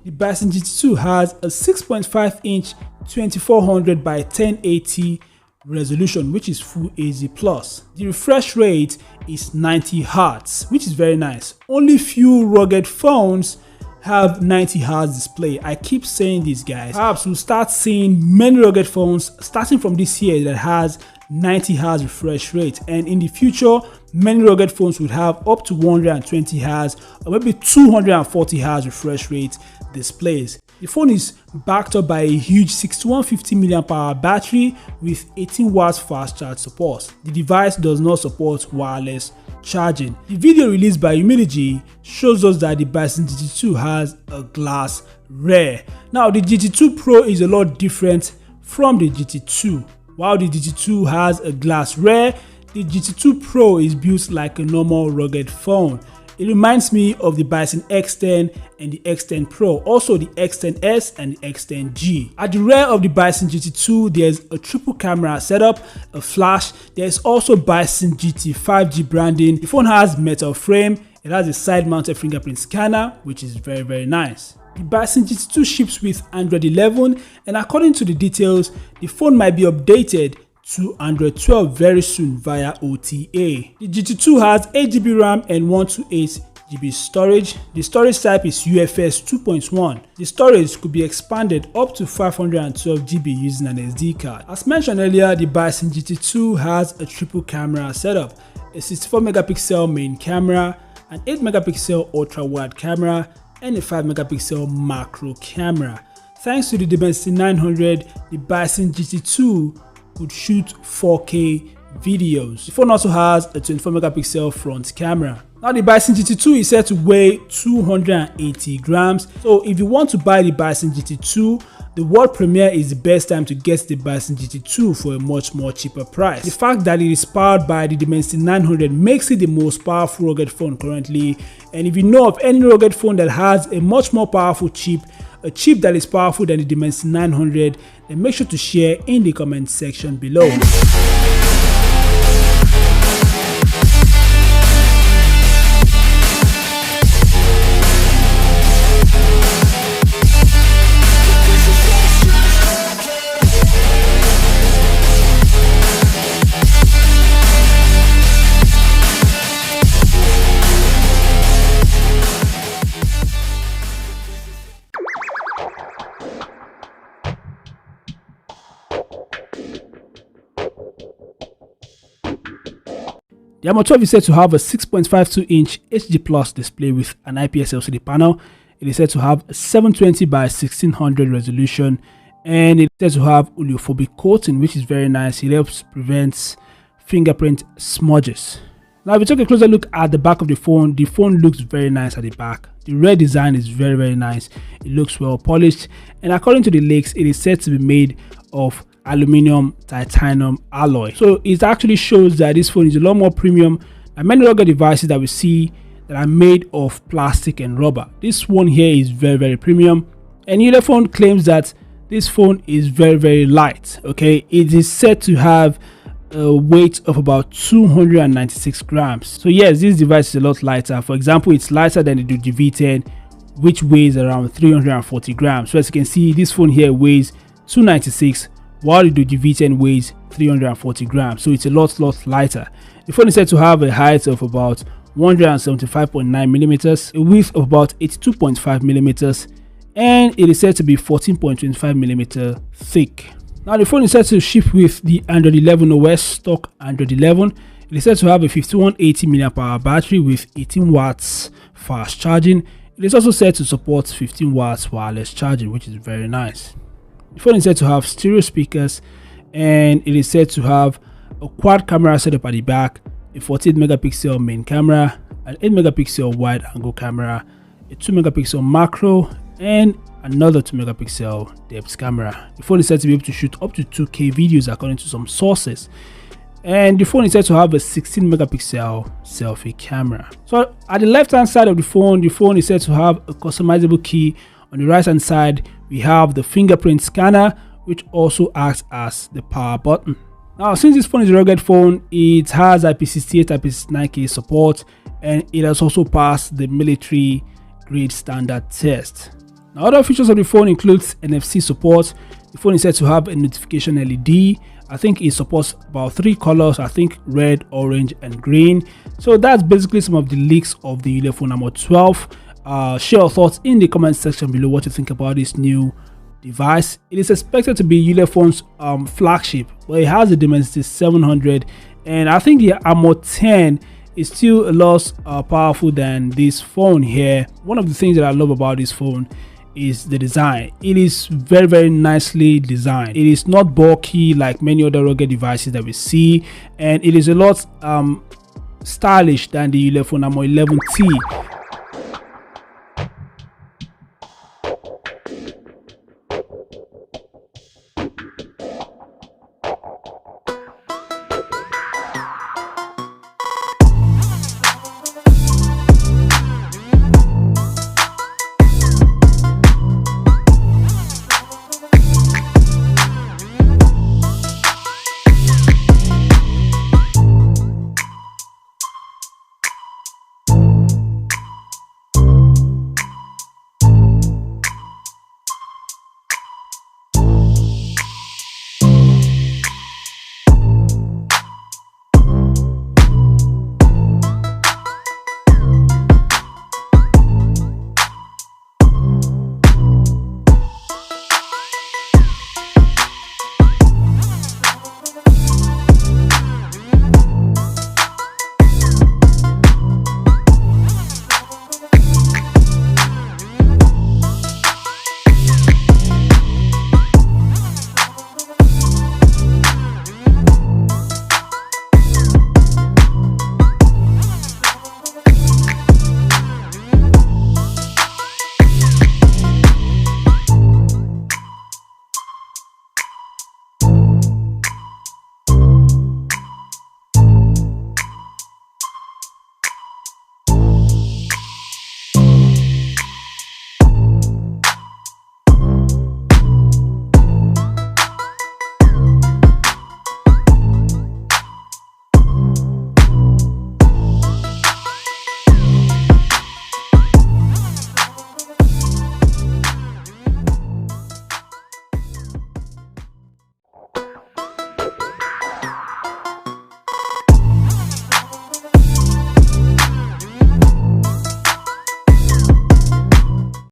The Bison GT2 has a 6.5-inch 2400 by 1080 resolution, which is Full HD+. The refresh rate is 90 Hz, which is very nice. Only few rugged phones have 90 Hz display. I keep saying this, guys. Perhaps we'll start seeing many rugged phones starting from this year that has 90 Hz refresh rate, and in the future many rugged phones would have up to 120 Hz or maybe 240 Hz refresh rate displays. The phone is backed up by a huge 6150 mAh battery with 18 watts fast charge support. The device does not support wireless charging. The video released by Umidigi shows us that the Bison GT2 has a glass rear. Now the GT2 Pro is a lot different from the GT2. While the GT2 has a glass rear, the GT2 Pro is built like a normal rugged phone. It reminds me of the Bison X10 and the X10 Pro, also the X10S and the X10G. At the rear of the Bison GT2, there's a triple camera setup, a flash. There's also Bison GT 5G branding. The phone has metal frame. It has a side-mounted fingerprint scanner, which is very nice. The Bison GT2 ships with Android 11, and according to the details, the phone might be updated to Android 12 very soon via OTA. The GT2 has 8GB RAM and 128GB storage. The storage type is UFS 2.1. The storage could be expanded up to 512GB using an SD card. As mentioned earlier, the Bison GT2 has a triple camera setup, a 64MP main camera, an 8MP ultra wide camera, and a 5MP macro camera. Thanks to the Dimensity 900, the Bison GT2 could shoot 4K videos. The phone also has a 24MP front camera. Now the Bison GT2 is said to weigh 280 grams. So if you want to buy the Bison GT2, the world premiere is the best time to get the Bison GT2 for a much more cheaper price. The fact that it is powered by the Dimensity 900 makes it the most powerful rugged phone currently. And if you know of any rugged phone that has a much more powerful chip, a chip that is powerful than the Dimensity 900, then make sure to share in the comment section below. The Armor 12 is said to have a 6.52-inch HD+ display with an IPS LCD panel. It is said to have a 720 by 1600 resolution, and it is said to have oleophobic coating, which is very nice. It helps prevent fingerprint smudges. Now, if we take a closer look at the back of the phone looks very nice at the back. The rear design is very nice. It looks well polished, and according to the leaks, it is said to be made of aluminum titanium alloy. So it actually shows that this phone is a lot more premium than many other devices that we see that are made of plastic and rubber. This one here is very premium, and Ulefone claims that this phone is very light. Okay, it is said to have a weight of about 296 grams. So yes, this device is a lot lighter. For example, it's lighter than the Umidigi V10, which weighs around 340 grams. So as you can see, this phone here weighs 296, while the Umidigi V10 weighs 340 grams. So it's a lot lighter. The phone is said to have a height of about 175.9 millimeters, a width of about 82.5 millimeters, and it is said to be 14.25 millimeter thick. Now the phone is said to ship with the Android 11 OS, stock Android 11. It is said to have a 5180 mAh battery with 18 watts fast charging. It is also said to support 15 watts wireless charging, which is very nice. The phone is said to have stereo speakers, and it is said to have a quad camera setup at the back, a 48MP main camera, an 8MP wide angle camera, a 2MP macro, and another 2MP depth camera. The phone is said to be able to shoot up to 2K videos according to some sources, and the phone is said to have a 16MP selfie camera. So at the left hand side of the phone is said to have a customizable key. On the right hand side, we have the fingerprint scanner, which also acts as the power button. Now, since this phone is a rugged phone, it has IP68, IP69K support, and it has also passed the military grade standard test. Now, other features of the phone includes NFC support. The phone is said to have a notification LED. I think it supports about 3 colors, I think red, orange, and green. So that's basically some of the leaks of the Ulefone Armor 12. Share your thoughts in the comment section below what you think about this new device. It is expected to be Ulefone's flagship, but it has a Dimensity 700, and I think the Armor 10 is still a lot powerful than this phone here. One of the things that I love about this phone is the design. It is very nicely designed. It is not bulky like many other rugged devices that we see, and it is a lot stylish than the Ulefone Armor 11T.